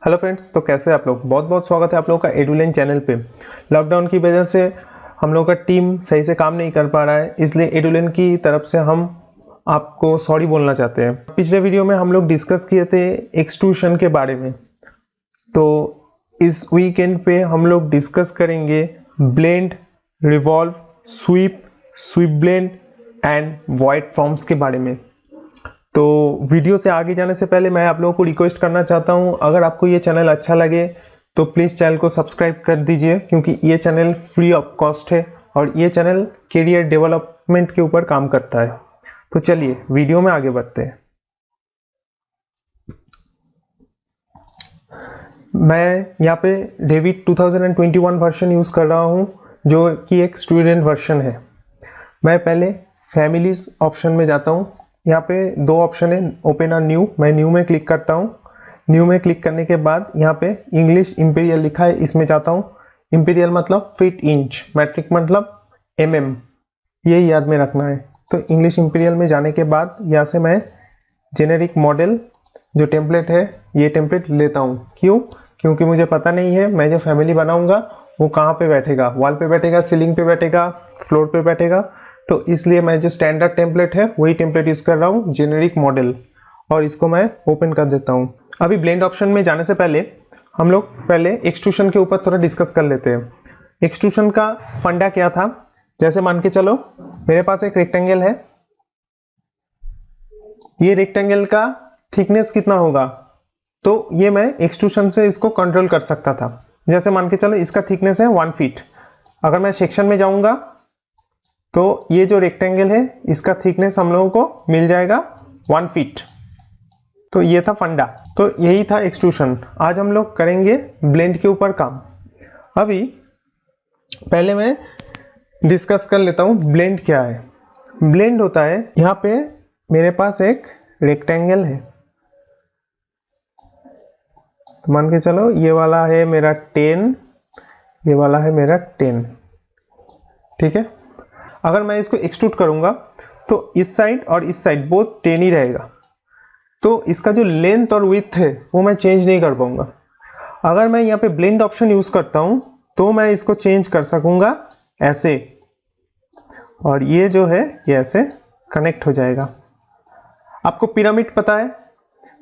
Hello friends, तो कैसे हैं आप लोग। बहुत बहुत स्वागत है आप लोगों का एडुलेन चैनल पे। लॉकडाउन की वजह से हम लोगों का टीम सही से काम नहीं कर पा रहा है, इसलिए एडुलेन की तरफ से हम आपको सॉरी बोलना चाहते हैं। पिछले वीडियो में हम लोग डिस्कस किए थे एक्सट्रूशन के बारे में, तो इस वीकेंड पे हम लोग डिस्कस करेंगे blend, revolve, sweep, sweep blend and void forms के बारे में। तो वीडियो से आगे जाने से पहले मैं आप लोगों को रिक्वेस्ट करना चाहता हूं, अगर आपको ये चैनल अच्छा लगे तो प्लीज़ चैनल को सब्सक्राइब कर दीजिए, क्योंकि ये चैनल फ्री ऑफ कॉस्ट है और ये चैनल कैरियर डेवलपमेंट के ऊपर काम करता है। तो चलिए वीडियो में आगे बढ़ते हैं। मैं यहाँ पे डेविड 2021 वर्जन यूज़ कर रहा हूँ, जो कि एक स्टूडेंट वर्जन है। मैं पहले फैमिलीज ऑप्शन में जाता हूँ। यहाँ पे दो ऑप्शन है, ओपन और न्यू। मैं न्यू में क्लिक करता हूँ। न्यू में क्लिक करने के बाद यहाँ पे इंग्लिश इंपीरियल लिखा है, इसमें जाता हूँ। इंपीरियल मतलब फीट इंच, मैट्रिक मतलब mm, ये याद में रखना है। तो इंग्लिश इंपीरियल में जाने के बाद यहाँ से मैं जेनेरिक मॉडल जो टेम्पलेट है, ये टेम्पलेट लेता हूँ। क्यों? क्योंकि मुझे पता नहीं है मैं जो फैमिली बनाऊंगा वो कहाँ पे बैठेगा, वॉल पे बैठेगा, सीलिंग पे बैठेगा, फ्लोर पे बैठेगा। तो इसलिए मैं जो स्टैंडर्ड टेम्पलेट है वही टेम्पलेट यूज कर रहा हूँ, जेनेरिक मॉडल, और इसको मैं ओपन कर देता हूँ। अभी ब्लेंड ऑप्शन में जाने से पहले हम लोग पहले एक्सट्रूशन के ऊपर थोड़ा डिस्कस कर लेते हैं। एक्सट्रूशन का फंडा क्या था, जैसे मान के चलो मेरे पास एक रेक्टेंगल है। ये रेक्टेंगल का थिकनेस कितना होगा, तो ये मैं एक्सट्रूशन से इसको कंट्रोल कर सकता था। जैसे मान के चलो इसका थिकनेस है 1 फीट। अगर मैं सेक्शन में जाऊंगा तो ये जो रेक्टेंगल है इसका थिकनेस हम लोगों को मिल जाएगा 1 फीट। तो ये था फंडा, तो यही था एक्सट्रूशन। आज हम लोग करेंगे ब्लेंड के ऊपर काम। अभी पहले मैं डिस्कस कर लेता हूँ ब्लेंड क्या है। ब्लेंड होता है, यहाँ पे मेरे पास एक रेक्टेंगल है, तो मान के चलो ये वाला है मेरा 10, ये वाला है मेरा 10, ठीक है। अगर मैं इसको एक्सट्रूड करूंगा तो इस साइड और इस साइड बोथ 10 ही रहेगा, तो इसका जो लेंथ और विड्थ है वो मैं चेंज नहीं कर पाऊंगा। अगर मैं यहाँ पे ब्लेंड ऑप्शन यूज करता हूं तो मैं इसको चेंज कर सकूंगा ऐसे, और ये जो है ये ऐसे कनेक्ट हो जाएगा। आपको पिरामिड पता है,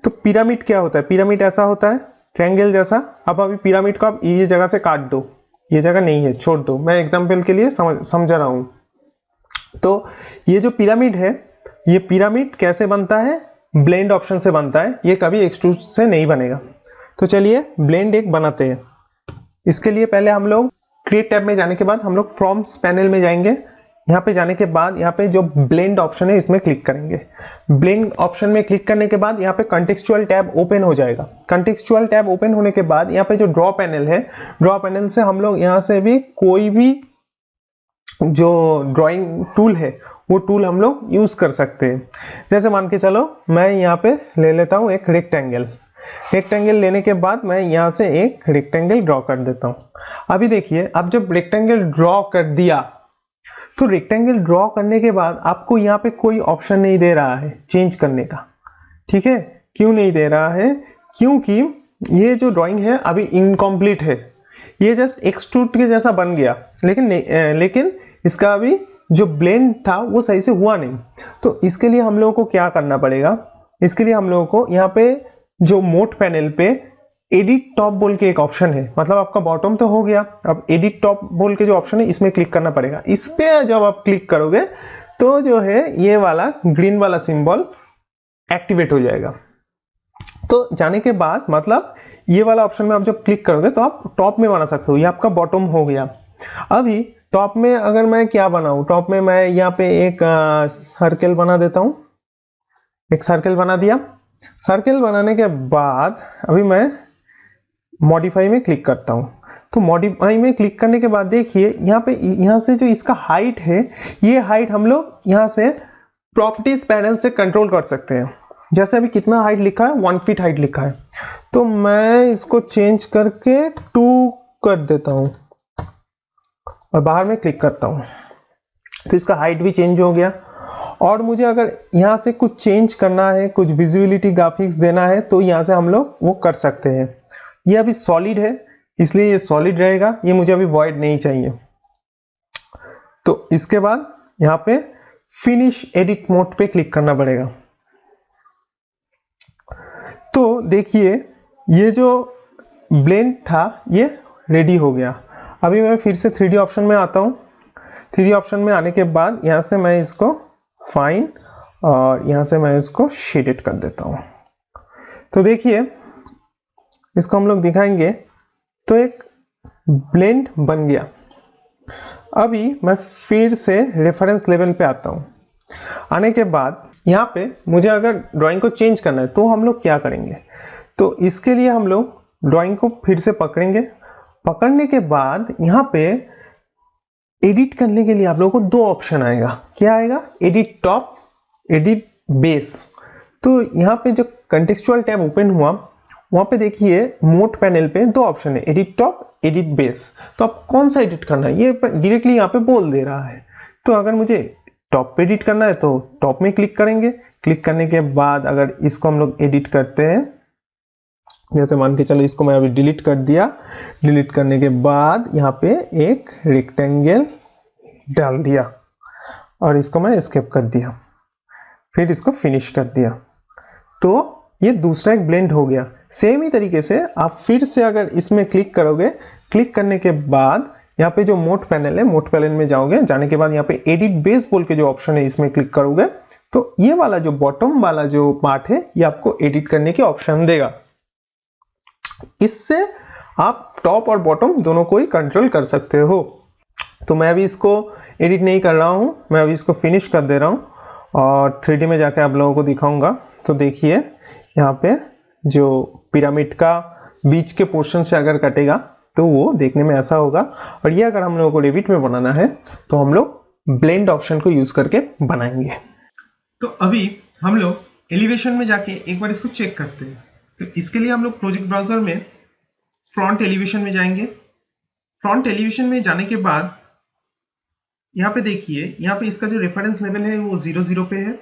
तो पिरामिड क्या होता है? पिरामिड ऐसा होता है ट्रायंगल जैसा। अब अभी पिरामिड को आप ये जगह से काट दो, ये जगह नहीं है, छोड़ दो, मैं एग्जाम्पल के लिए समझा रहा हूं। तो ये जो पिरामिड है, ये पिरामिड कैसे बनता है? ब्लेंड ऑप्शन से बनता है, ये कभी एक्सट्रूड से नहीं बनेगा। तो चलिए ब्लेंड एक बनाते हैं। इसके लिए पहले हम लोग क्रिएट टैब में जाने के बाद हम लोग फॉर्म्स पैनल में जाएंगे। यहाँ पे जाने के बाद यहाँ पे जो ब्लेंड ऑप्शन है इसमें क्लिक करेंगे। ब्लेंड ऑप्शन में क्लिक करने के बाद यहाँ पे कॉन्टेक्सचुअल टैब ओपन हो जाएगा। कॉन्टेक्सचुअल टैब ओपन होने के बाद यहाँ पे जो ड्रॉ पैनल है, ड्रॉ पैनल से हम लोग यहाँ से भी कोई भी जो ड्राइंग टूल है वो टूल हम लोग यूज कर सकते हैं। जैसे मान के चलो मैं यहाँ पे ले लेता हूँ एक रेक्टेंगल। रेक्टेंगल लेने के बाद मैं यहाँ से एक रेक्टेंगल ड्रॉ कर देता हूँ। अभी देखिए, अब जब रेक्टेंगल ड्रॉ कर दिया तो रेक्टेंगल ड्रॉ करने के बाद आपको यहाँ पे कोई ऑप्शन नहीं दे रहा है चेंज करने का, ठीक है। क्यों नहीं दे रहा है? क्योंकि ये जो ड्राइंग है अभी इनकम्प्लीट है, ये जस्ट एक्सट्रूड के जैसा बन गया, लेकिन इसका अभी जो ब्लेंड था वो सही से हुआ नहीं। तो इसके लिए हम लोगों को क्या करना पड़ेगा? इसके लिए हम लोगों को यहाँ पे जो मोड पैनल पे एडिट टॉप बोल के एक ऑप्शन है, मतलब आपका बॉटम तो हो गया, अब एडिट टॉप बोल के जो ऑप्शन है इसमें क्लिक करना पड़ेगा। इस पे जब आप क्लिक करोगे तो जो है ये वाला ग्रीन वाला सिंबल एक्टिवेट हो जाएगा। तो जाने के बाद मतलब ये वाला ऑप्शन में आप जब क्लिक करोगे तो आप टॉप में बना सकते हो, ये आपका बॉटम हो गया। अभी टॉप में अगर मैं क्या बनाऊं, टॉप में मैं यहाँ पे एक सर्कल बना देता हूं। एक सर्कल बना दिया। सर्कल बनाने के बाद अभी मैं मॉडिफाई में क्लिक करता हूं। तो मॉडिफाई में क्लिक करने के बाद देखिए यहाँ पे, यहाँ से जो इसका हाइट है, ये हाइट हम लोग यहाँ से प्रॉपर्टीज पैनल से कंट्रोल कर सकते हैं। जैसे अभी कितना हाइट लिखा है, 1 फीट हाइट लिखा है, तो मैं इसको चेंज करके 2 कर देता हूं और बाहर में क्लिक करता हूं, तो इसका हाइट भी चेंज हो गया। और मुझे अगर यहाँ से कुछ चेंज करना है, कुछ विजुअलिटी ग्राफिक्स देना है, तो यहाँ से हम लोग वो कर सकते हैं। ये अभी सॉलिड है इसलिए ये सॉलिड रहेगा, ये मुझे अभी वॉइड नहीं चाहिए। तो इसके बाद यहाँ पे फिनिश एडिट मोड पे क्लिक करना पड़ेगा। तो देखिए ये जो ब्लेंड था ये रेडी हो गया। अभी मैं फिर से 3D ऑप्शन में आता हूँ। 3D ऑप्शन में आने के बाद यहाँ से मैं इसको फाइन और यहाँ से मैं इसको शेडेड कर देता हूँ। तो देखिए इसको हम लोग दिखाएंगे तो एक ब्लेंड बन गया। अभी मैं फिर से रेफरेंस लेवल पे आता हूँ। आने के बाद यहाँ पे मुझे अगर ड्राइंग को चेंज करना है तो हम लोग क्या करेंगे, तो इसके लिए हम लोग ड्राइंग को फिर से पकड़ेंगे। पकड़ने के बाद यहाँ पे एडिट करने के लिए आप लोगों को दो ऑप्शन आएगा। क्या आएगा? Edit top, edit base. तो यहाँ पे जो कंटेक्सचुअल टैब ओपन हुआ वहां पे देखिए मोड पैनल पे दो ऑप्शन है, एडिट टॉप, एडिट बेस। तो आप कौन सा एडिट करना है ये डायरेक्टली यहाँ पे बोल दे रहा है। तो अगर मुझे टॉप पे एडिट करना है तो टॉप में क्लिक करेंगे। क्लिक करने के बाद अगर इसको हम लोग एडिट करते हैं, जैसे मान के चलो इसको मैं अभी डिलीट कर दिया। डिलीट करने के बाद यहाँ पे एक रेक्टेंगल डाल दिया और इसको मैं एस्केप कर दिया, फिर इसको फिनिश कर दिया। तो ये दूसरा एक ब्लेंड हो गया। सेम ही तरीके से आप फिर से अगर इसमें क्लिक करोगे, क्लिक करने के बाद यहाँ पे जो मोड पैनल है, मोड पैनल में जाओगे, जाने के बाद यहाँ पे एडिट बेस बोल के जो ऑप्शन है इसमें क्लिक करोगे तो ये वाला जो बॉटम वाला जो पार्ट है ये आपको एडिट करने के ऑप्शन देगा। इससे आप टॉप और बॉटम दोनों को ही कंट्रोल कर सकते हो। तो मैं अभी इसको एडिट नहीं कर रहा हूं, मैं अभी इसको फिनिश कर दे रहा हूं और 3D में जाके आप लोगों को दिखाऊंगा। तो देखिए यहाँ पे जो पिरामिड का बीच के पोर्शन से अगर कटेगा तो वो देखने में ऐसा होगा। और ये अगर हम लोगों को रेविट में बनाना है तो हम लोग ब्लेंड ऑप्शन को यूज करके बनाएंगे। तो अभी हम लोग एलिवेशन में जाके एक बार इसको चेक करते हैं। तो इसके लिए हम लोग प्रोजेक्ट ब्राउजर में फ्रंट एलिवेशन में जाएंगे। फ्रंट एलिवेशन में जाने के बाद यहाँ पे देखिए, यहाँ पे इसका जो रेफरेंस लेवल है वो 0 पे है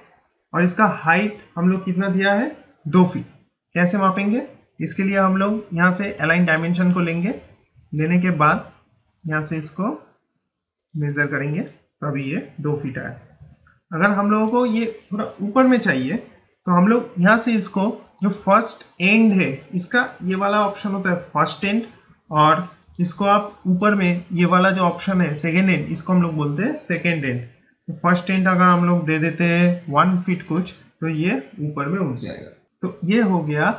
और इसका हाइट हम लोग कितना दिया है, 2 फीट। कैसे मापेंगे? इसके लिए हम लोग यहाँ से अलाइन डायमेंशन को लेंगे। लेने के बाद यहाँ से इसको मेजर करेंगे तो अभी ये 2 फीट आया। अगर हम लोगों को ये थोड़ा ऊपर में चाहिए तो हम लोग यहाँ से इसको जो फर्स्ट एंड है इसका ये वाला ऑप्शन होता है फर्स्ट एंड, और इसको आप ऊपर में ये वाला जो ऑप्शन है सेकेंड एंड, इसको हम लोग बोलते हैं सेकेंड एंड। तो फर्स्ट एंड अगर हम लोग दे देते हैं 1 फीट कुछ तो ये ऊपर में उठ जाएगा। तो ये हो गया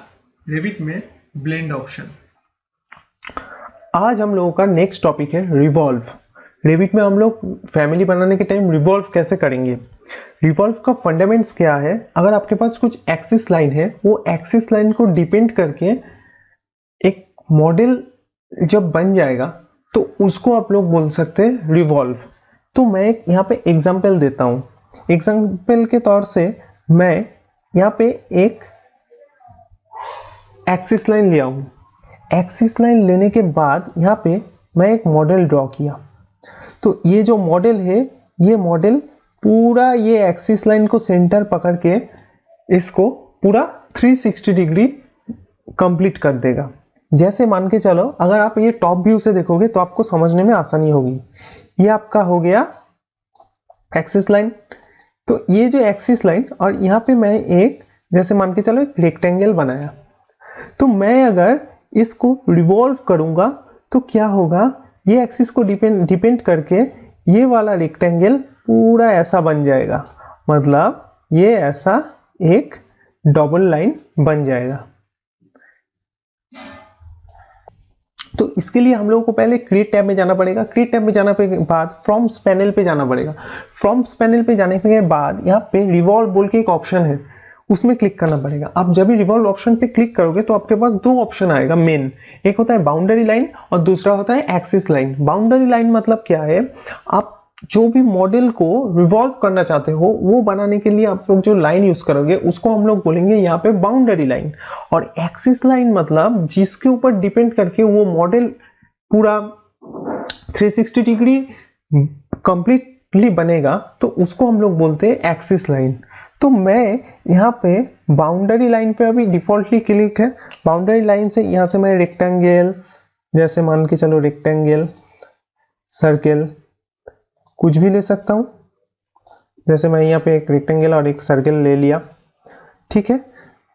रेविट में ब्लेंड ऑप्शन। आज हम लोगों का नेक्स्ट टॉपिक है रिवॉल्व। रेविट में हम लोग फैमिली बनाने के टाइम रिवॉल्व कैसे करेंगे। रिवॉल्व का फंडामेंट्स क्या है, अगर आपके पास कुछ एक्सिस लाइन है वो एक्सिस लाइन को डिपेंड करके एक मॉडल जब बन जाएगा तो उसको आप लोग बोल सकते हैं रिवॉल्व। तो मैं यहाँ पे एग्जांपल देता हूँ। एग्जांपल के तौर से मैं यहाँ पे एक एक्सिस लाइन लिया हूँ। एक्सिस लाइन लेने के बाद यहाँ पे मैं एक मॉडल ड्रॉ किया। तो ये जो मॉडल है ये मॉडल पूरा ये एक्सिस लाइन को सेंटर पकड़ के इसको पूरा 360 डिग्री कंप्लीट कर देगा। जैसे मान के चलो अगर आप ये टॉप व्यू से देखोगे तो आपको समझने में आसानी होगी। ये आपका हो गया एक्सिस लाइन। तो ये जो एक्सिस लाइन और यहाँ पे मैं एक जैसे मान के चलो एक रेक्टेंगल बनाया। तो मैं अगर इसको रिवॉल्व करूंगा तो क्या होगा, ये एक्सिस को डिपेंड करके ये वाला रेक्टेंगल पूरा ऐसा बन जाएगा, मतलब ये ऐसा एक डबल लाइन बन जाएगा। तो इसके लिए हम लोगों को पहले क्रिएट टैब में जाना पड़ेगा। क्रिएट टैब में जाने के बाद फ्रॉम्स पैनल पे जाना पड़ेगा। फ्रॉम्स पैनल पे जाने के बाद यहाँ पे रिवॉल्व बोल के एक ऑप्शन है, उसमें क्लिक करना पड़ेगा। आप जब भी रिवॉल्व ऑप्शन पे क्लिक करोगे तो आपके पास दो ऑप्शन आएगा मेन। एक होता है बाउंड्री लाइन और दूसरा होता है एक्सिस लाइन। बाउंड्री लाइन मतलब क्या है, आप जो भी मॉडल को रिवॉल्व करना चाहते हो वो बनाने के लिए आप लोग जो लाइन यूज करोगे उसको हम लोग बोलेंगे यहाँ पे बाउंड्री लाइन। और एक्सिस लाइन मतलब जिसके ऊपर डिपेंड करके वो मॉडल पूरा 360 डिग्री कंप्लीटली बनेगा तो उसको हम लोग बोलते हैं एक्सिस लाइन। तो मैं यहाँ पे बाउंड्री लाइन पे अभी डिफॉल्टली क्लिक है, बाउंड्री लाइन से यहाँ से मैं रेक्टेंगल, जैसे मान के चलो रेक्टेंगल, सर्कल, कुछ भी ले सकता हूँ। जैसे मैं यहाँ पे एक रेक्टेंगल और एक सर्कल ले लिया, ठीक है।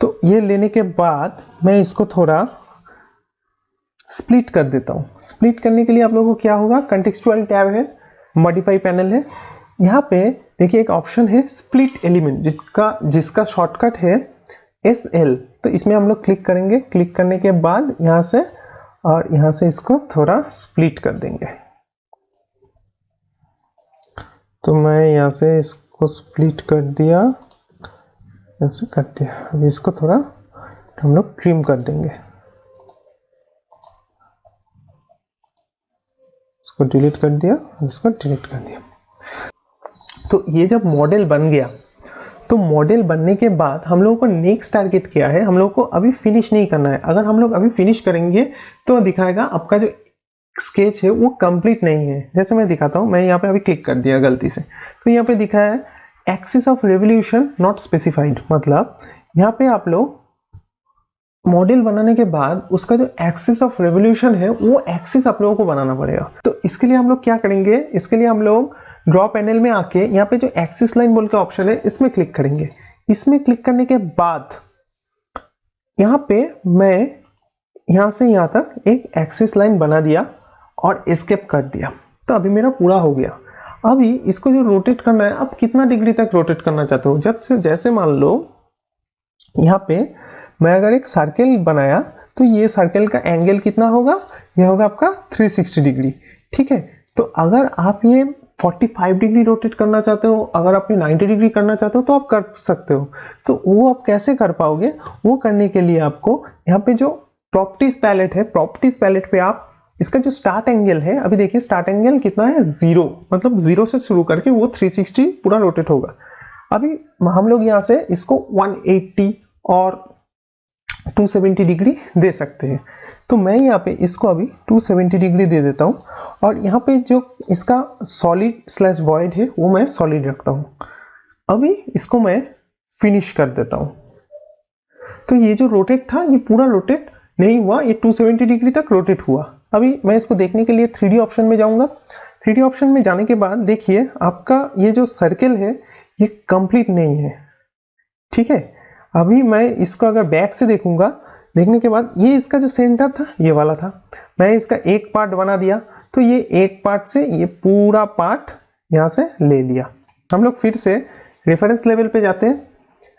तो ये लेने के बाद मैं इसको थोड़ा स्प्लिट कर देता हूँ। स्प्लिट करने के लिए आप लोगों को क्या होगा, कंटेक्सचुअल टैब है, मॉडिफाई पैनल है, यहाँ पे देखिए एक ऑप्शन है स्प्लिट एलिमेंट, जिसका शॉर्टकट है SL। तो इसमें हम लोग क्लिक करेंगे। क्लिक करने के बाद यहाँ से और यहाँ से इसको थोड़ा स्प्लिट कर देंगे। तो मैं यहाँ से इसको स्प्लिट कर दिया, ऐसे कर दिया। अब इसको थोड़ा हम लोग ट्रिम कर देंगे, इसको डिलीट कर दिया, इसको डिलीट कर दिया। तो ये जब मॉडल बन गया, तो मॉडल बनने के बाद हम लोगों को नेक्स्ट टारगेट क्या है, हम लोग को अभी फिनिश नहीं करना है। अगर हम लोग अभी फिनिश करेंगे तो दिखाएगा आपका जो स्केच है वो कंप्लीट नहीं है। जैसे मैं दिखाता हूँ, मैं यहाँ पे अभी क्लिक कर दिया गलती से, तो यहाँ पे दिखा है axis of revolution not specified. मतलब यहाँ पे आप लोग मॉडल बनाने के बाद उसका जो एक्सिस ऑफ रेवोल्यूशन है वो एक्सिस आप लोगों को बनाना पड़ेगा। तो इसके लिए हम लोग क्या करेंगे, इसके लिए हम लोग ड्रॉ पैनल में आके यहाँ पे जो एक्सिस लाइन बोल के ऑप्शन है इसमें क्लिक करेंगे। इसमें क्लिक करने के बाद यहाँ पे मैं यहाँ से यहाँ तक एक एक्सिस लाइन बना दिया और एस्केप कर दिया। तो अभी मेरा पूरा हो गया। अभी इसको जो रोटेट करना है, आप कितना डिग्री तक रोटेट करना चाहते हो। जैसे मान लो यहाँ पे मैं अगर एक सर्कल बनाया, तो ये सर्कल का एंगल कितना होगा, ये होगा आपका 360 डिग्री, ठीक है। तो अगर आप ये 45 डिग्री रोटेट करना चाहते हो, अगर आप 90 डिग्री करना चाहते हो तो आप कर सकते हो। तो वो आप कैसे कर पाओगे, वो करने के लिए आपको यहाँ पे जो प्रॉपर्टीज पैलेट है, प्रॉपर्टीज पैलेट पे आप इसका जो स्टार्ट एंगल है, अभी देखिए स्टार्ट एंगल कितना है, 0, मतलब 0 से शुरू करके वो 360 पूरा रोटेट होगा। अभी हम लोग यहाँ से इसको 180 और 270 डिग्री दे सकते हैं। तो मैं यहाँ पे इसको अभी 270 डिग्री दे देता हूँ और यहाँ पे जो इसका सॉलिड स्लैश वॉइड है वो मैं सॉलिड रखता हूँ। अभी इसको मैं फिनिश कर देता हूँ। तो ये जो रोटेट था ये पूरा रोटेट नहीं हुआ, ये 270 डिग्री तक रोटेट हुआ। अभी मैं इसको देखने के लिए 3D ऑप्शन में जाऊंगा। 3D ऑप्शन में जाने के बाद देखिए आपका ये जो सर्कल है ये कंप्लीट नहीं है, ठीक है। अभी मैं इसको अगर बैक से देखूंगा, देखने के बाद ये इसका जो सेंटर था ये वाला था, मैं इसका एक पार्ट बना दिया। तो ये एक पार्ट से ये पूरा पार्ट यहाँ से ले लिया। हम लोग फिर से रेफरेंस लेवल पे जाते हैं।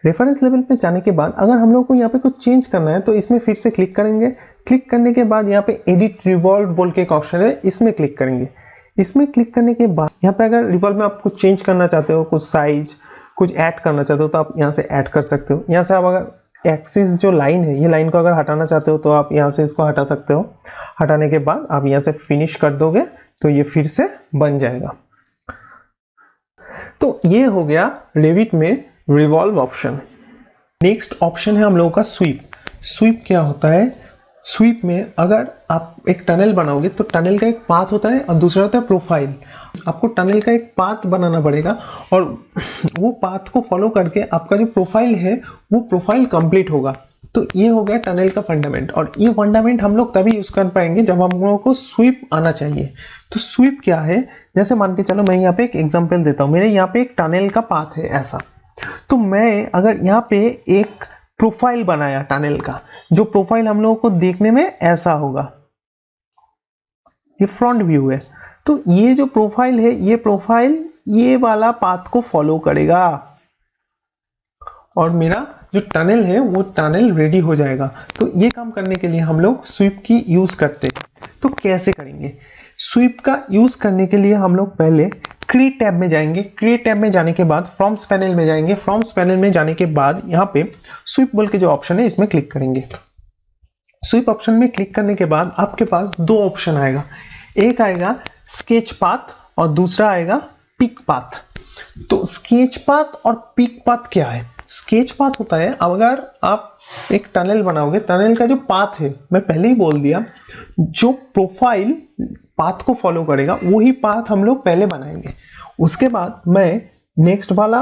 रेफरेंस लेवल पे जाने के बाद अगर हम लोग को यहाँ पे कुछ चेंज करना है तो इसमें फिर से क्लिक करेंगे। क्लिक करने के बाद यहाँ पे एडिट रिवॉल्व बोल के एक ऑप्शन है, इसमें क्लिक करेंगे। इसमें क्लिक करने के बाद यहाँ पे अगर रिवॉल्व में आप कुछ चेंज करना चाहते हो, कुछ साइज कुछ ऐड करना चाहते हो तो आप यहाँ से ऐड कर सकते हो। यहाँ से आप अगर एक्सिस जो लाइन है, ये लाइन को अगर हटाना चाहते हो तो आप यहाँ से इसको हटा सकते हो। हटाने के बाद आप यहाँ से फिनिश कर दोगे तो ये फिर से बन जाएगा। तो ये हो गया रेविट में रिवॉल्व ऑप्शन। नेक्स्ट ऑप्शन है हम लोगों का स्वीप। स्वीप क्या होता है, स्वीप में अगर आप एक टनल बनाओगे तो टनल का एक पाथ होता है और दूसरा होता है प्रोफाइल। आपको टनल का एक पाथ बनाना पड़ेगा और वो पाथ को फॉलो करके आपका जो प्रोफाइल है वो प्रोफाइल कंप्लीट होगा। तो ये हो गया टनल का फंडामेंट, और ये फंडामेंट हम लोग तभी यूज कर पाएंगे जब हम लोगों को स्वीप आना चाहिए। तो स्वीप क्या है, जैसे मान के चलो मैं यहाँ पे एक एग्जांपल देता हूँ। मेरे यहाँ पे एक टनल का पाथ है ऐसा, तो मैं अगर यहाँ पे एक प्रोफाइल बनाया टनल का, जो प्रोफाइल हम लोगों को देखने में ऐसा होगा, ये फ्रंट व्यू है। तो ये जो प्रोफाइल है, ये प्रोफाइल ये वाला पाथ को फॉलो करेगा और मेरा जो टनल है वो टनल रेडी हो जाएगा। तो ये काम करने के लिए हम लोग स्वीप की यूज करते हैं। तो कैसे करेंगे, स्वीप का यूज करने के लिए हम लोग पहले क्रिएट टैब में जाएंगे। क्रिएट टैब में जाने के बाद फॉर्म्स पैनल में जाएंगे। फॉर्म्स पैनल में जाने के बाद यहाँ पे स्वीप बोल के जो ऑप्शन है इसमें क्लिक करेंगे। स्वीप ऑप्शन में क्लिक करने के बाद आपके पास दो ऑप्शन आएगा, एक आएगा स्केच पाथ और दूसरा आएगा पिक पाथ। तो स्केच पाथ और पिक पाथ क्या है, स्केच पाथ होता है अगर आप एक टनल बनाओगे, टनल का जो पाथ है मैं पहले ही बोल दिया, जो प्रोफाइल पाथ को फॉलो करेगा वही पाथ हम लोग पहले बनाएंगे। उसके बाद मैं नेक्स्ट वाला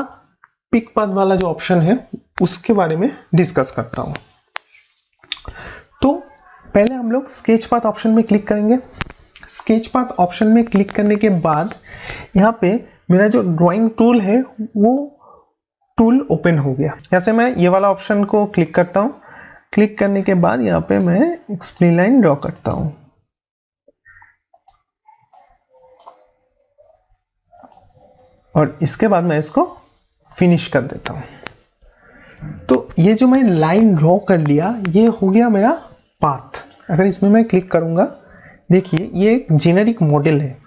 पिक पाथ वाला जो ऑप्शन है उसके बारे में डिस्कस करता हूं। पहले हम लोग स्केच पाथ ऑप्शन में क्लिक करेंगे। स्केच पाथ ऑप्शन में क्लिक करने के बाद यहाँ पे मेरा जो ड्राइंग टूल है वो टूल ओपन हो गया। जैसे मैं ये वाला ऑप्शन को क्लिक करता हूँ, क्लिक करने के बाद यहाँ पे मैं एक स्प्लिन लाइन ड्रॉ करता हूँ और इसके बाद मैं इसको फिनिश कर देता हूँ। तो ये जो मैं लाइन ड्रॉ कर लिया ये हो गया मेरा पाथ। अगर इसमें मैं क्लिक करूंगा, देखिए ये एक जेनेरिक मॉडल है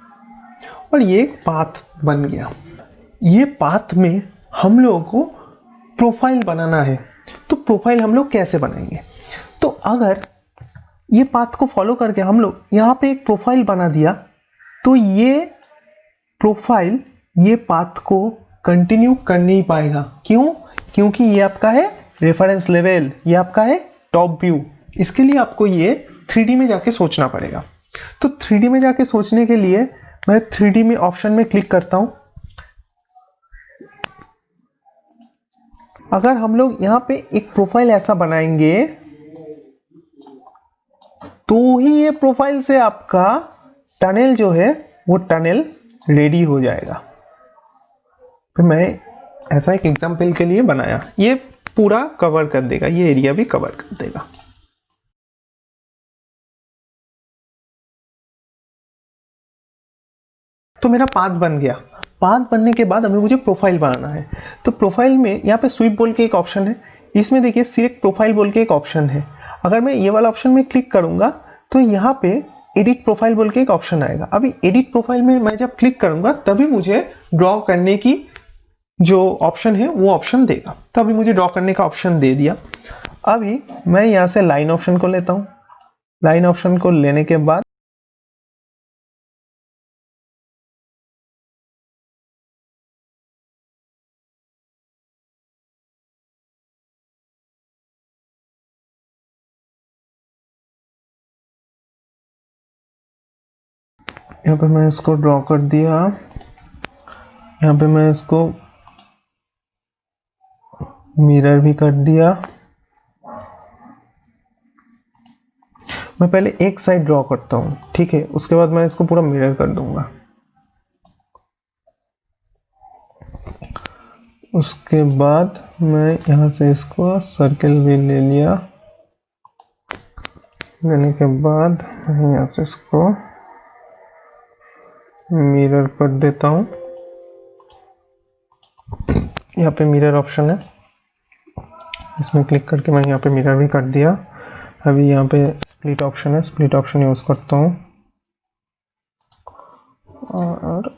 और ये एक पाथ बन गया। ये पाथ में हम लोगों को प्रोफाइल बनाना है। तो प्रोफाइल हम लोग कैसे बनाएंगे? तो अगर ये पाथ को फॉलो करके हम लोग यहाँ पे एक प्रोफाइल बना दिया तो ये प्रोफाइल ये पाथ को कंटिन्यू कर नहीं पाएगा। क्यों? क्योंकि ये आपका है रेफरेंस लेवल, ये आपका है टॉप व्यू। इसके लिए आपको ये 3D में जाके सोचना पड़ेगा। तो 3D में जाके सोचने के लिए मैं 3D में ऑप्शन में क्लिक करता हूं। अगर हम लोग यहाँ पे एक प्रोफाइल ऐसा बनाएंगे तो ही ये प्रोफाइल से आपका टनल जो है वो टनल रेडी हो जाएगा। तो मैं ऐसा एक एग्जांपल के लिए बनाया, ये पूरा कवर कर देगा, ये एरिया भी कवर कर देगा। तो मेरा पाथ बन गया। पाथ बनने के बाद अभी मुझे प्रोफाइल बनाना है। तो प्रोफाइल में यहाँ पे स्वीप बोल के एक ऑप्शन है, इसमें देखिए सिलेक्ट प्रोफाइल बोल के एक ऑप्शन है। अगर मैं ये वाला ऑप्शन में क्लिक करूंगा तो यहाँ पे एडिट प्रोफाइल बोल के एक ऑप्शन आएगा। अभी एडिट प्रोफाइल में मैं जब क्लिक करूंगा तभी मुझे ड्रॉ करने की जो ऑप्शन है वो ऑप्शन देगा। तो अभी मुझे ड्रॉ करने का ऑप्शन दे दिया। अभी मैं यहाँ से लाइन ऑप्शन को लेता हूँ। लाइन ऑप्शन को लेने के बाद यहाँ पे मैं इसको ड्रॉ कर दिया। यहाँ पे मैं इसको मिरर भी कर दिया। मैं पहले एक साइड ड्रॉ करता हूँ, ठीक है, उसके बाद मैं इसको पूरा मिरर कर दूंगा। उसके बाद मैं यहाँ से इसको सर्कल भी ले लिया। लेने के बाद मैं यहाँ से इसको मिरर कर देता हूँ। यहाँ पे मिरर ऑप्शन है, इसमें क्लिक करके मैं यहाँ पे मिरर भी कर दिया। अभी यहाँ पे स्प्लिट ऑप्शन है, स्प्लिट ऑप्शन यूज करता हूँ और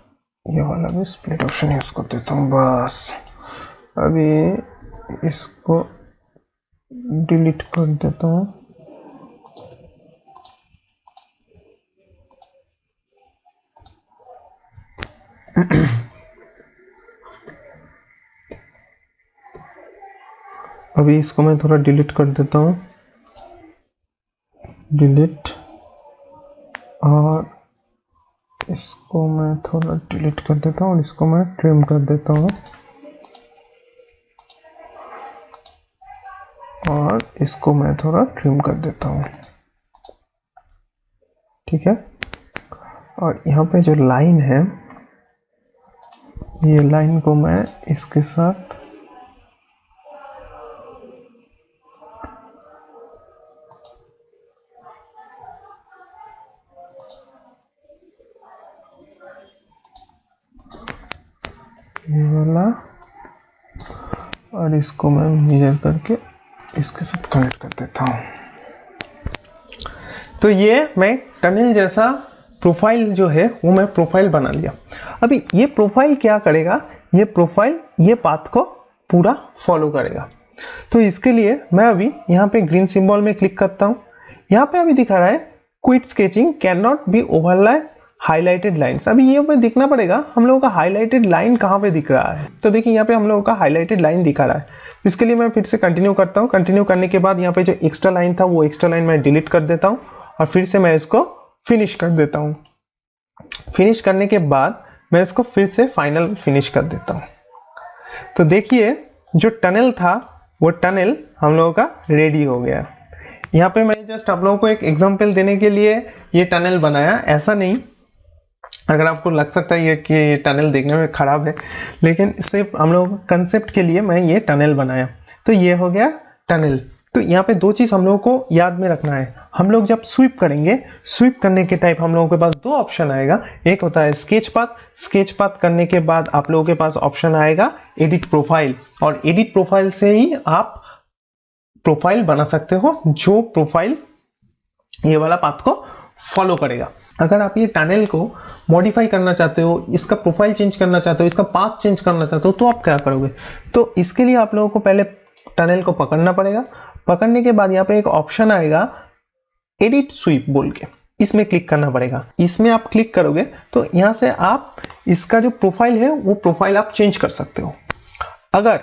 ये वाला भी स्प्लिट ऑप्शन यूज कर देता हूँ। बस अभी इसको डिलीट कर देता हूँ। अभी इसको मैं थोड़ा डिलीट कर देता हूँ, डिलीट, और इसको मैं थोड़ा डिलीट कर देता हूँ और इसको मैं ट्रिम कर देता हूँ और इसको मैं थोड़ा ट्रिम कर देता हूँ, ठीक है। और यहाँ पे जो लाइन है ये लाइन को मैं इसके साथ ये वाला और इसको मैं मिरर करके इसके साथ कनेक्ट कर देता हूँ। तो ये मैं टनल जैसा प्रोफाइल जो है वो मैं प्रोफाइल बना लिया। अभी ये प्रोफाइल क्या करेगा, ये प्रोफाइल ये पाथ को पूरा फॉलो करेगा। तो इसके लिए मैं अभी यहाँ पे ग्रीन सिंबल में क्लिक करता हूँ। यहाँ पे अभी दिखा रहा है quite sketching can not be overlaid highlighted lines. अभी ये पे दिखना पड़ेगा हम लोगों का हाईलाइटेड लाइन कहाँ पे दिख रहा है। तो देखिए यहाँ पे हम लोगों का हाईलाइटेड लाइन दिखा रहा है। इसके लिए मैं फिर से कंटिन्यू करता हूँ। कंटिन्यू करने के बाद यहाँ पे जो एक्स्ट्रा लाइन था वो एक्स्ट्रा लाइन मैं डिलीट कर देता हूँ और फिर से मैं इसको फिनिश कर देता हूँ। फिनिश करने के बाद मैं इसको फिर से फाइनल फिनिश कर देता हूँ। तो देखिए जो टनल था वो टनल हम लोगों का रेडी हो गया। यहाँ पे मैं जस्ट आप लोगों को एक एग्जांपल देने के लिए ये टनल बनाया, ऐसा नहीं। अगर आपको लग सकता है कि ये टनल देखने में खराब है, लेकिन सिर्फ हम लोग कंसेप्ट के लिए मैं ये टनल बनाया। तो ये हो गया टनल। तो यहाँ पे दो चीज हम लोगों को याद में रखना है। हम लोग जब स्वीप करेंगे, स्वीप करने के टाइप हम लोगों के पास दो ऑप्शन आएगा। एक होता है स्केच पाथ, स्केच पाथ करने के बाद आप लोगों के पास ऑप्शन आएगा एडिट प्रोफाइल, और एडिट प्रोफाइल से ही आप प्रोफाइल बना सकते हो, जो प्रोफाइल ये वाला पाथ को फॉलो करेगा। अगर आप ये टनल को मॉडिफाई करना चाहते हो, इसका प्रोफाइल चेंज करना चाहते हो, इसका पाथ चेंज करना चाहते हो, तो आप क्या करोगे? तो इसके लिए आप लोगों को पहले टनल को पकड़ना पड़ेगा। पकड़ने के बाद यहाँ पे एक ऑप्शन आएगा एडिट स्वीप बोल के, इसमें क्लिक करना पड़ेगा। इसमें आप क्लिक करोगे तो यहाँ से आप इसका जो प्रोफाइल है वो प्रोफाइल आप चेंज कर सकते हो। अगर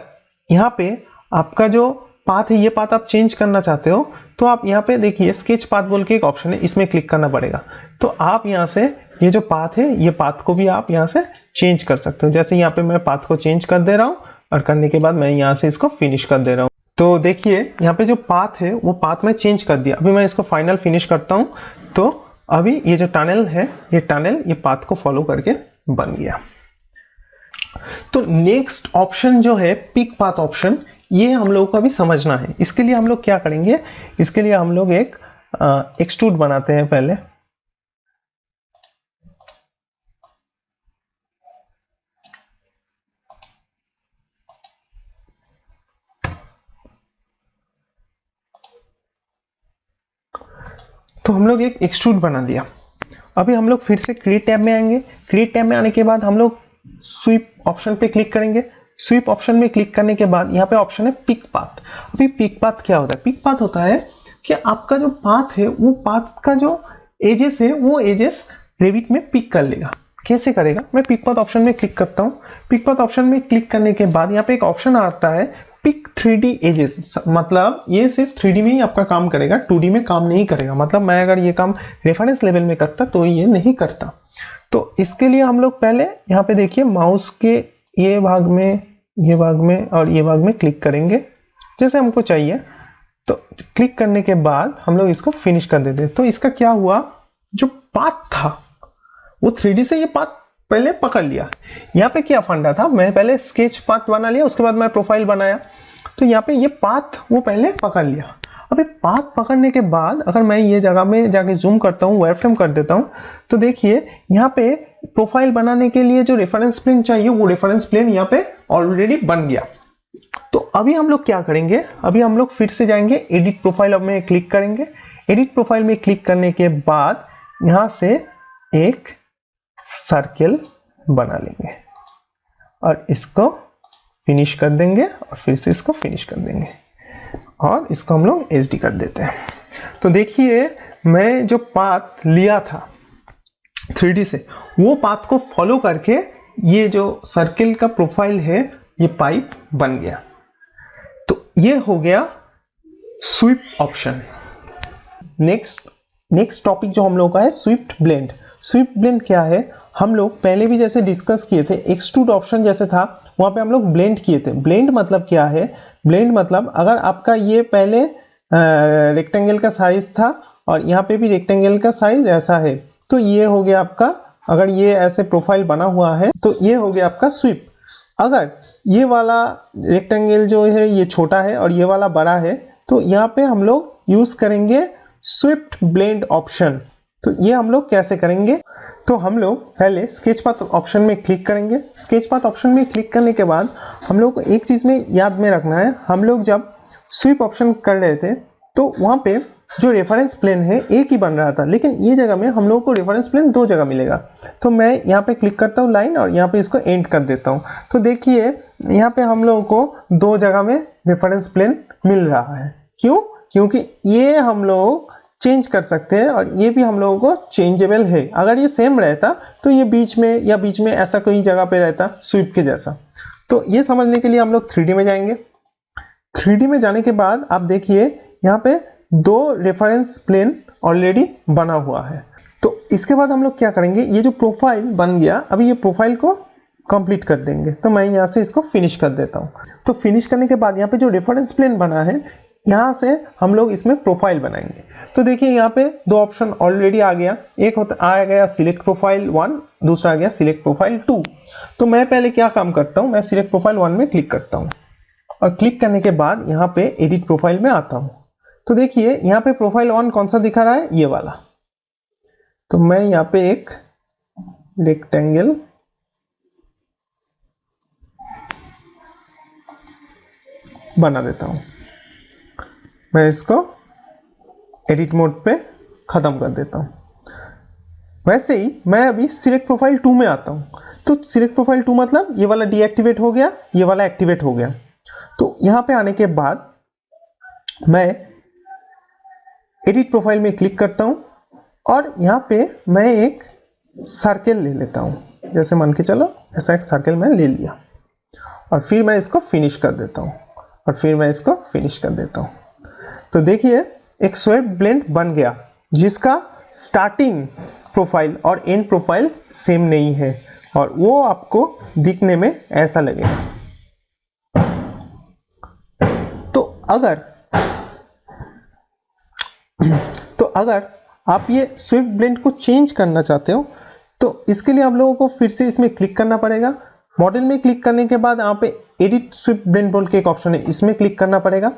यहाँ पे आपका जो पाथ है ये पाथ आप चेंज करना चाहते हो तो आप यहाँ पे देखिए स्केच पाथ बोल के एक ऑप्शन है, इसमें क्लिक करना पड़ेगा। तो आप यहाँ से ये जो पाथ है ये पाथ को भी आप यहाँ से चेंज कर सकते हो। जैसे यहाँ पे मैं पाथ को चेंज कर दे रहा हूँ और करने के बाद मैं यहाँ से इसको फिनिश कर दे रहा हूँ। तो देखिए यहाँ पे जो पाथ है वो पाथ में चेंज कर दिया। अभी मैं इसको फाइनल फिनिश करता हूँ। तो अभी ये जो टनल है, ये टनल ये पाथ को फॉलो करके बन गया। तो नेक्स्ट ऑप्शन जो है पिक पाथ ऑप्शन, ये हम लोगों को अभी समझना है। इसके लिए हम लोग क्या करेंगे, इसके लिए हम लोग एक एक्सट्रूड बनाते हैं पहले। तो हम लोग एक एक्सट्रूड बना लिया। अभी हम लोग फिर से क्रिएट टैब में आएंगे। क्रिएट टैब में आने के बाद हम लोग स्वीप ऑप्शन पे क्लिक करेंगे। स्वीप ऑप्शन में क्लिक करने के बाद यहाँ पे ऑप्शन है पिक पाथ। अभी पिक पाथ क्या होता है? पिक पाथ होता है कि आपका जो पाथ है वो पाथ का जो एजेस है वो एजेस रेविट में पिक कर लेगा। कैसे करेगा? मैं पिक पाथ ऑप्शन में क्लिक करता हूँ। पिक पाथ ऑप्शन में क्लिक करने के बाद यहाँ पे एक ऑप्शन आता है पिक 3D एजेस, मतलब ये सिर्फ 3D में ही आपका काम करेगा, 2D में काम नहीं करेगा। मतलब मैं अगर ये काम रेफरेंस लेवल में करता तो ये नहीं करता। तो इसके लिए हम लोग पहले यहाँ पे देखिए माउस के ये भाग में, ये भाग में और ये भाग में क्लिक करेंगे जैसे हमको चाहिए। तो क्लिक करने के बाद हम लोग इसको फिनिश कर देते। तो इसका क्या हुआ, जो पाथ था वो 3D से ये पाथ पहले पकड़ लिया। यहाँ पे क्या फंडा था, मैं पहले स्केच पाथ बना लिया, उसके बाद मैं प्रोफाइल बनाया। तो यहाँ पे ये पाथ वो पहले पकड़ लिया। अभी पाथ पकड़ने के बाद अगर मैं ये जगह में जाके जूम करता हूँ, वायरफ्रेम कर देता हूँ, तो देखिए यहाँ पे प्रोफाइल बनाने के लिए जो रेफरेंस प्लेन चाहिए वो रेफरेंस प्लेन यहाँ पे ऑलरेडी बन गया। तो अभी हम लोग क्या करेंगे, अभी हम लोग फिर से जाएंगे एडिट प्रोफाइल में क्लिक करेंगे। एडिट प्रोफाइल में क्लिक करने के बाद यहाँ से एक सर्किल बना लेंगे और इसको फिनिश कर देंगे और फिर से इसको फिनिश कर देंगे और इसको हम लोग एचडी कर देते हैं। तो देखिए मैं जो पाथ लिया था 3D से वो पाथ को फॉलो करके ये जो सर्किल का प्रोफाइल है ये पाइप बन गया। तो ये हो गया स्वीप ऑप्शन। नेक्स्ट टॉपिक जो हम लोग का है स्वीप्ट ब्लेंड। स्वीप्ट ब्लेंड क्या है, हम लोग पहले भी जैसे डिस्कस किए थे, एक्सट्रूड ऑप्शन जैसे था वहां पे हम लोग ब्लेंड किए थे। ब्लेंड मतलब क्या है, ब्लेंड मतलब अगर आपका ये पहले रेक्टेंगल का साइज था और यहाँ पे भी रेक्टेंगल का साइज ऐसा है, तो ये हो गया आपका, अगर ये ऐसे प्रोफाइल बना हुआ है तो ये हो गया आपका स्वीप। अगर ये वाला रेक्टेंगल जो है ये छोटा है और ये वाला बड़ा है तो यहाँ पे हम लोग यूज करेंगे स्वीप्ट ब्लेंड ऑप्शन। तो ये हम लोग कैसे करेंगे, तो हम लोग पहले स्केच पाथ ऑप्शन में क्लिक करेंगे। स्केच पाथ ऑप्शन में क्लिक करने के बाद हम लोग को एक चीज में याद में रखना है, हम लोग जब स्वीप ऑप्शन कर रहे थे तो वहां पे जो रेफरेंस प्लेन है एक ही बन रहा था, लेकिन ये जगह में हम लोग को रेफरेंस प्लेन दो जगह मिलेगा। तो मैं यहाँ पे क्लिक करता हूँ लाइन और यहाँ पे इसको एंड कर देता हूँ। तो देखिए यहाँ पे हम लोगों को दो जगह में रेफरेंस प्लेन मिल रहा है। क्यों? क्योंकि ये हम लोग चेंज कर सकते हैं और ये भी हम लोगों को चेंजेबल है। अगर ये सेम रहता तो ये बीच में या बीच में ऐसा कोई जगह पे रहता स्वीप के जैसा। तो ये समझने के लिए हम लोग 3D में जाएंगे। 3D में जाने के बाद आप देखिए यहाँ पे दो रेफरेंस प्लेन ऑलरेडी बना हुआ है। तो इसके बाद हम लोग क्या करेंगे, ये जो प्रोफाइल बन गया अभी ये प्रोफाइल को कंप्लीट कर देंगे। तो मैं यहाँ से इसको फिनिश कर देता हूँ। तो फिनिश करने के बाद यहाँ पे जो रेफरेंस प्लेन बना है यहाँ से हम लोग इसमें प्रोफाइल बनाएंगे। तो देखिए यहाँ पे दो ऑप्शन ऑलरेडी आ गया, एक होता आ गया सिलेक्ट प्रोफाइल 1, दूसरा आ गया सिलेक्ट प्रोफाइल 2। तो मैं पहले क्या काम करता हूँ, मैं सिलेक्ट प्रोफाइल 1 में क्लिक करता हूँ और क्लिक करने के बाद यहाँ पे एडिट प्रोफाइल में आता हूँ। तो देखिए यहाँ पे प्रोफाइल 1 कौन सा दिखा रहा है, ये वाला। तो मैं यहाँ पे एक रेक्टेंगल बना देता हूँ, मैं इसको एडिट मोड पे खत्म कर देता हूँ। वैसे ही मैं अभी सिलेक्ट प्रोफाइल 2 में आता हूँ। तो सिलेक्ट प्रोफाइल 2 मतलब ये वाला डीएक्टिवेट हो गया, ये वाला एक्टिवेट हो गया। तो यहाँ पे आने के बाद मैं एडिट प्रोफाइल में क्लिक करता हूँ और यहाँ पे मैं एक सर्कल ले लेता हूँ। जैसे मान के चलो ऐसा एक सर्कल मैं ले लिया और फिर मैं इसको फिनिश कर देता हूँ और फिर मैं इसको फिनिश कर देता हूँ। तो देखिए एक स्वेप्ट ब्लेंड बन गया जिसका स्टार्टिंग प्रोफाइल और एंड प्रोफाइल सेम नहीं है और वो आपको दिखने में ऐसा लगेगा। तो अगर आप ये स्वेप्ट ब्लेंड को चेंज करना चाहते हो तो इसके लिए आप लोगों को फिर से इसमें क्लिक करना पड़ेगा। मॉडल में क्लिक करने के बाद यहाँ पे एडिट स्वेप्ट ब्लेंड बोल के एक ऑप्शन है, इसमें क्लिक करना पड़ेगा।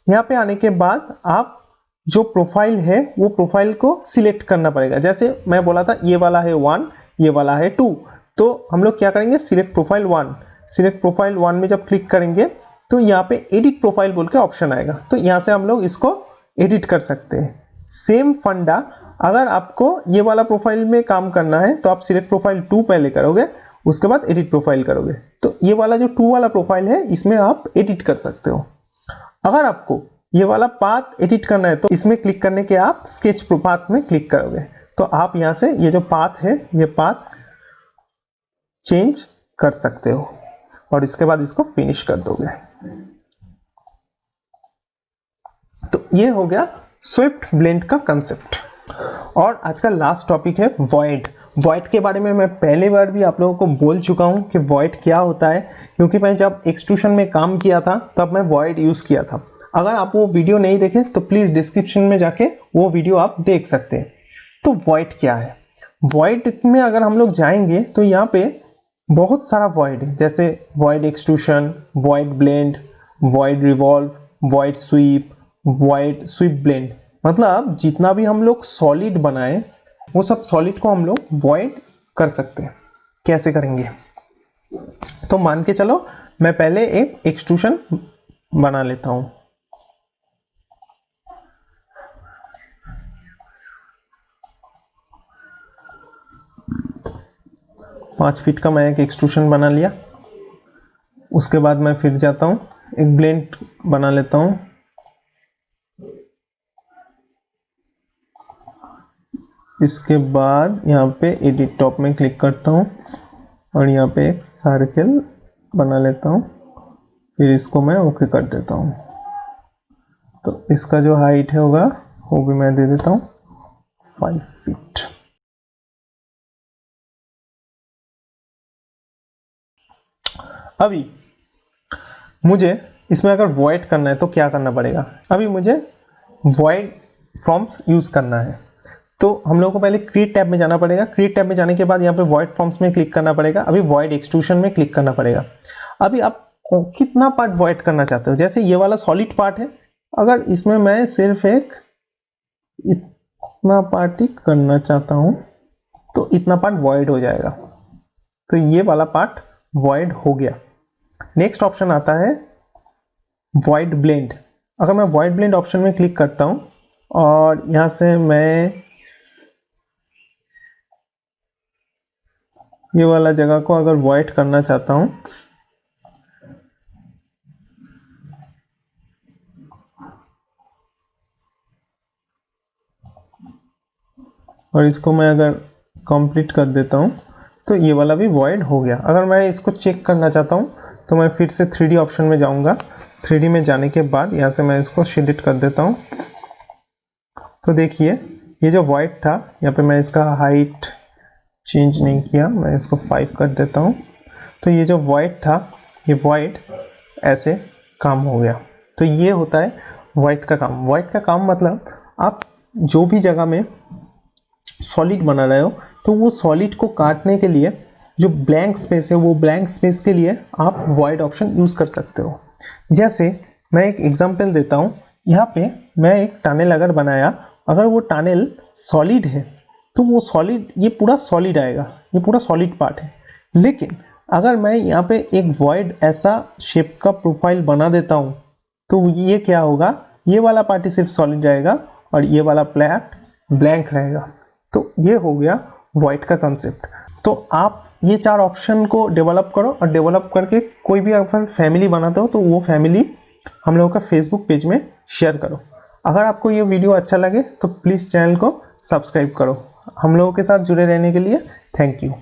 यहाँ पे आने के बाद आप जो प्रोफाइल है वो प्रोफाइल को सिलेक्ट करना पड़ेगा। जैसे मैं बोला था ये वाला है 1, ये वाला है 2। तो हम लोग क्या करेंगे, सिलेक्ट प्रोफाइल 1। सिलेक्ट प्रोफाइल 1 में जब क्लिक करेंगे तो यहाँ पे एडिट प्रोफाइल बोल के ऑप्शन आएगा। तो यहाँ से हम लोग इसको एडिट कर सकते हैं। सेम फंडा, अगर आपको ये वाला प्रोफाइल में काम करना है तो आप सिलेक्ट प्रोफाइल 2 पहले करोगे, उसके बाद एडिट प्रोफाइल करोगे। तो ये वाला जो 2 वाला प्रोफाइल है इसमें आप एडिट कर सकते हो। अगर आपको ये वाला पाथ एडिट करना है तो इसमें क्लिक करने के आप स्केच पाथ में क्लिक करोगे तो आप यहाँ से ये जो पाथ है ये पाथ चेंज कर सकते हो और इसके बाद इसको फिनिश कर दोगे। तो ये हो गया स्वेप्ट ब्लेंड का कंसेप्ट। और आज का लास्ट टॉपिक है वॉइड। वॉइड के बारे में मैं पहले बार भी आप लोगों को बोल चुका हूं कि वॉइड क्या होता है, क्योंकि मैं जब एक्सट्रूशन में काम किया था तब मैं वॉइड यूज किया था। अगर आप वो वीडियो नहीं देखे तो प्लीज डिस्क्रिप्शन में जाके वो वीडियो आप देख सकते हैं। तो वॉइड क्या है, वॉइड में अगर हम लोग जाएंगे तो यहाँ पे बहुत सारा वॉइड है, जैसे void extrusion, void blend, void revolve, void sweep, void sweep blend. मतलब जितना भी हम लोग सॉलिड बनाए वो सब सॉलिड को हम लोग वॉइड कर सकते हैं। कैसे करेंगे, तो मान के चलो मैं पहले एक एक्सट्रूशन बना लेता हूं। पांच फीट का मैं एक एक्सट्रूशन बना लिया। उसके बाद मैं फिर जाता हूं एक ब्लेंड बना लेता हूं। इसके बाद यहाँ पे एडिट टॉप में क्लिक करता हूँ और यहाँ पे एक सर्कल बना लेता हूँ, फिर इसको मैं ओके कर देता हूँ। तो इसका जो हाइट है होगा वो भी मैं दे देता हूँ 5 फीट। अभी मुझे इसमें अगर वॉइड करना है तो क्या करना पड़ेगा, अभी मुझे वॉइड फॉर्म्स यूज करना है। तो हम लोगों को पहले क्रिएट टैब में जाना पड़ेगा। क्रिएट टैब में जाने के बाद यहाँ पे वॉइड फॉर्म्स में क्लिक करना पड़ेगा। अभी वॉइड एक्सट्रूशन में क्लिक करना पड़ेगा। अभी आप कितना पार्ट वॉइड करना चाहते हो, जैसे ये वाला सॉलिड पार्ट है, अगर इसमें मैं सिर्फ एक इतना पार्ट ही करना चाहता हूं तो इतना पार्ट वॉइड हो जाएगा। तो ये वाला पार्ट वॉइड हो गया। नेक्स्ट ऑप्शन आता है वॉइड ब्लेंड। अगर मैं वॉइड ब्लेंड ऑप्शन में क्लिक करता हूं और यहां से मैं ये वाला जगह को अगर वॉइड करना चाहता हूं और इसको मैं अगर कंप्लीट कर देता हूं तो ये वाला भी वॉइड हो गया। अगर मैं इसको चेक करना चाहता हूं तो मैं फिर से 3D ऑप्शन में जाऊंगा। 3D में जाने के बाद यहां से मैं इसको शेडिट कर देता हूं। तो देखिए ये जो वॉइड था, यहाँ पे मैं इसका हाइट चेंज नहीं किया, मैं इसको 5 कर देता हूँ। तो ये जो वॉइड था, ये वॉइड ऐसे काम हो गया। तो ये होता है void का काम, void का काम मतलब आप जो भी जगह में सॉलिड बना रहे हो तो वो सॉलिड को काटने के लिए जो ब्लैंक स्पेस है वो ब्लैंक स्पेस के लिए आप void ऑप्शन यूज कर सकते हो। जैसे मैं एक एग्जांपल देता हूँ, यहाँ पे मैं एक टनल अगर बनाया, अगर वो टनल सॉलिड है तो वो सॉलिड, ये पूरा सॉलिड आएगा, ये पूरा सॉलिड पार्ट है। लेकिन अगर मैं यहाँ पे एक void ऐसा शेप का प्रोफाइल बना देता हूँ तो ये क्या होगा, ये वाला पार्ट सिर्फ सॉलिड रहेगा और ये वाला प्लेट ब्लैंक रहेगा। तो ये हो गया void का कंसेप्ट। तो आप ये 4 ऑप्शन को डेवलप करो और डेवलप करके कोई भी अगर फैमिली बनाते हो तो वो फैमिली हम लोगों का फेसबुक पेज में शेयर करो। अगर आपको ये वीडियो अच्छा लगे तो प्लीज़ चैनल को सब्सक्राइब करो। हम लोगों के साथ जुड़े रहने के लिए थैंक यू।